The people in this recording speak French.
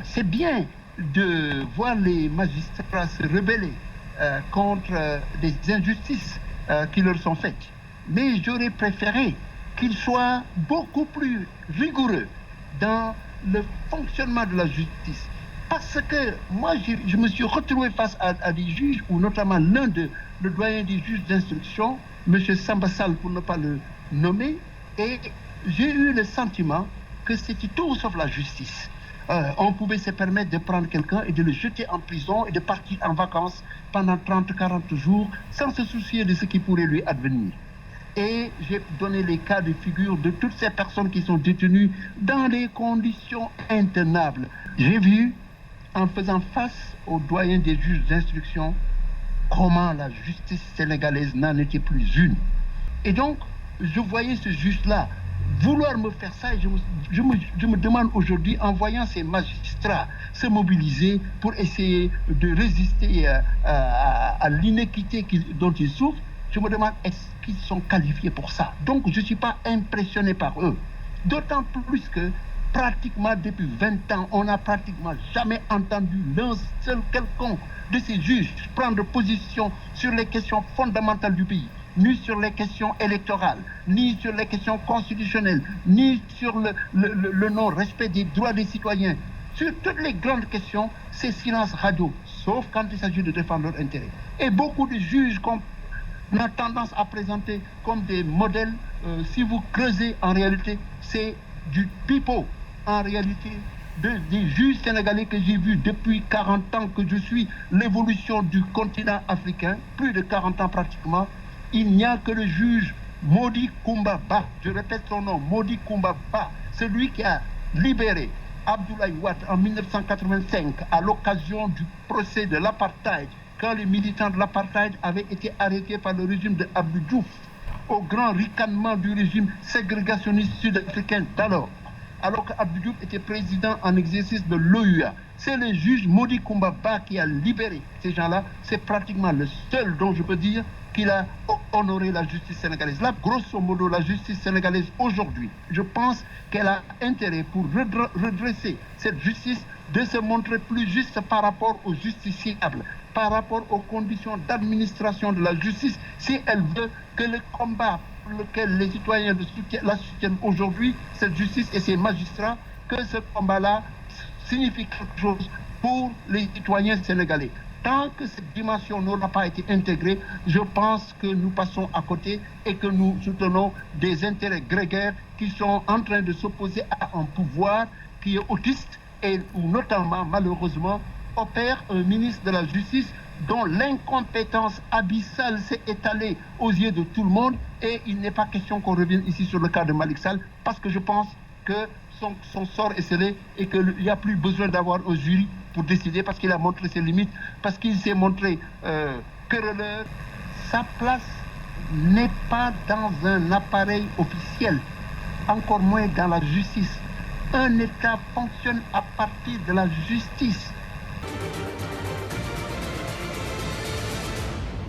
C'est bien de voir les magistrats se rebeller contre des injustices qui leur sont faites. Mais j'aurais préféré qu'ils soient beaucoup plus rigoureux dans le fonctionnement de la justice. Parce que moi, je me suis retrouvé face à des juges, ou notamment le doyen des juges d'instruction, M. Sambassal, pour ne pas le nommer, et j'ai eu le sentiment que c'était tout sauf la justice. On pouvait se permettre de prendre quelqu'un et de le jeter en prison et de partir en vacances pendant 30, 40 jours sans se soucier de ce qui pourrait lui advenir. Et j'ai donné les cas de figure de toutes ces personnes qui sont détenues dans des conditions intenables. J'ai vu, en faisant face aux doyens des juges d'instruction, comment la justice sénégalaise n'en était plus une. Et donc, je voyais ce juge-là vouloir me faire ça, et je me demande aujourd'hui, en voyant ces magistrats se mobiliser pour essayer de résister à l'inéquité dont ils souffrent, je me demande, est-ce qu'ils sont qualifiés pour ça? Donc, je ne suis pas impressionné par eux. D'autant plus que, pratiquement depuis 20 ans, on n'a pratiquement jamais entendu l'un seul quelconque de ces juges prendre position sur les questions fondamentales du pays, ni sur les questions électorales, ni sur les questions constitutionnelles, ni sur le non-respect des droits des citoyens. Sur toutes les grandes questions, c'est silence radio, sauf quand il s'agit de défendre leurs intérêts. Et beaucoup de juges qu'on a tendance à présenter comme des modèles, si vous creusez, en réalité, c'est du pipeau. En réalité, des juges sénégalais que j'ai vus depuis 40 ans que je suis l'évolution du continent africain, plus de 40 ans pratiquement, il n'y a que le juge Modi Kumba Ba, je répète son nom, Modi Kumba Ba, celui qui a libéré Abdoulaye Wade en 1985 à l'occasion du procès de l'apartheid, quand les militants de l'apartheid avaient été arrêtés par le régime de Abdou Diouf, au grand ricanement du régime ségrégationniste sud-africain d'alors, alors qu'Abdou Diouf était président en exercice de l'OUA. C'est le juge Modi Kumba Ba qui a libéré ces gens-là. C'est pratiquement le seul dont je peux dire qu'il a honoré la justice sénégalaise. Là, grosso modo, la justice sénégalaise aujourd'hui, je pense qu'elle a intérêt pour redresser cette justice de se montrer plus juste par rapport aux justiciables, par rapport aux conditions d'administration de la justice, si elle veut que le combat pour lequel les citoyens la soutiennent aujourd'hui, cette justice et ces magistrats, que ce combat-là signifie quelque chose pour les citoyens sénégalais. Tant que cette dimension n'aura pas été intégrée, je pense que nous passons à côté et que nous soutenons des intérêts grégaires qui sont en train de s'opposer à un pouvoir qui est autiste et où notamment, malheureusement, opère un ministre de la Justice dont l'incompétence abyssale s'est étalée aux yeux de tout le monde. Et il n'est pas question qu'on revienne ici sur le cas de Malick Sall, parce que je pense que son sort est scellé et qu'il n'y a plus besoin d'avoir un jury pour décider, parce qu'il a montré ses limites, parce qu'il s'est montré querelleur. Sa place n'est pas dans un appareil officiel, encore moins dans la justice. Un État fonctionne à partir de la justice.